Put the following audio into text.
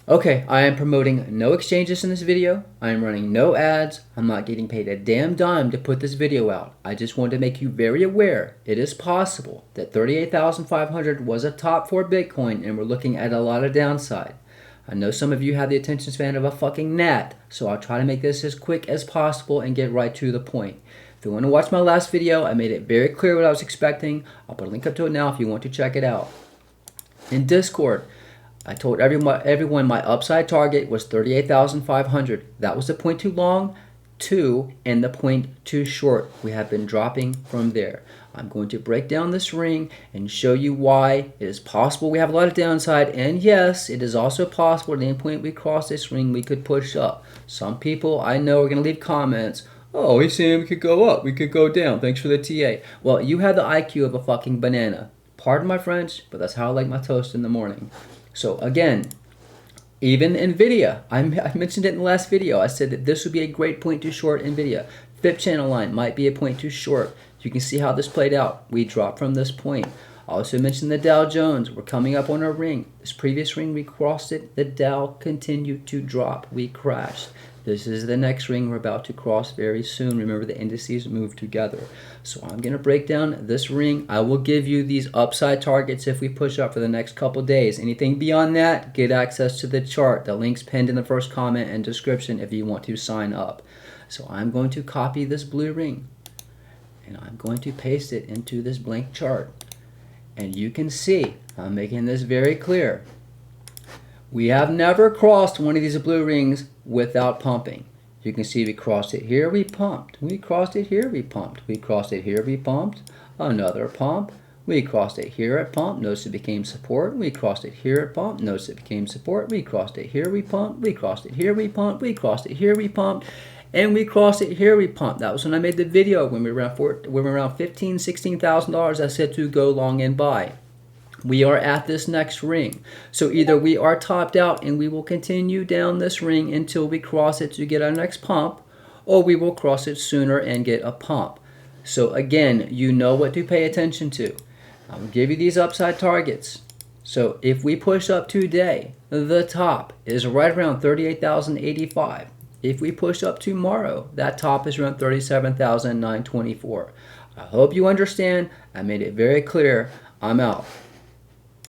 Okay, I am promoting no exchanges in this video. I am running no ads. I'm not getting paid a damn dime to put this video out. I just wanted to make you very aware it is possible that 38,500 was a top for Bitcoin and we're looking at a lot of downside. I know some of you have the attention span of a fucking gnat, so I'll try to make this as quick as possible and get right to the point. If you want to watch my last video, I made it very clear what I was expecting. I'll put a link up to it now if you want to check it out. In Discord, I told everyone my upside target was 38,500. That was the point too long, and the point too short. We have been dropping from there. I'm going to break down this ring and show you why it is possible we have a lot of downside, and yes, it is also possible at any point we cross this ring we could push up. Some people I know are going to leave comments, oh, he's saying we could go up, we could go down, thanks for the TA. Well, you have the IQ of a fucking banana. Pardon my French, but that's how I like my toast in the morning. So again, even NVIDIA, I mentioned it in the last video. I said that this would be a great point to short NVIDIA. Fib channel line might be a point too short. You can see how this played out. We dropped from this point. I also mentioned the Dow Jones. We're coming up on our ring. This previous ring, we crossed it. The Dow continued to drop. We crashed. This is the next ring we're about to cross very soon. Remember, the indices move together. So I'm going to break down this ring. I will give you these upside targets if we push up for the next couple days. Anything beyond that, get access to the chart. The link's pinned in the first comment and description if you want to sign up. So I'm going to copy this blue ring, and I'm going to paste it into this blank chart. And you can see, I'm making this very clear. We have never crossed one of these blue rings without pumping. You can see we crossed it here, we pumped. We crossed it here, we pumped. We crossed it here, we pumped. Another pump. We crossed it here at pump. Notice it became support. We crossed it here at pump. Notice it became support. We crossed it here, we pumped. We crossed it here, we pumped. We crossed it here, we pumped. And we crossed it here, we pumped. That was when I made the video when we were around $15,000, $16,000. I said to go long and buy. We are at this next ring. So either we are topped out and we will continue down this ring until we cross it to get our next pump, or we will cross it sooner and get a pump. So again, you know what to pay attention to. I'm going to give you these upside targets. So if we push up today, the top is right around 38,085. If we push up tomorrow, that top is around 37,924. I hope you understand. I made it very clear. I'm out.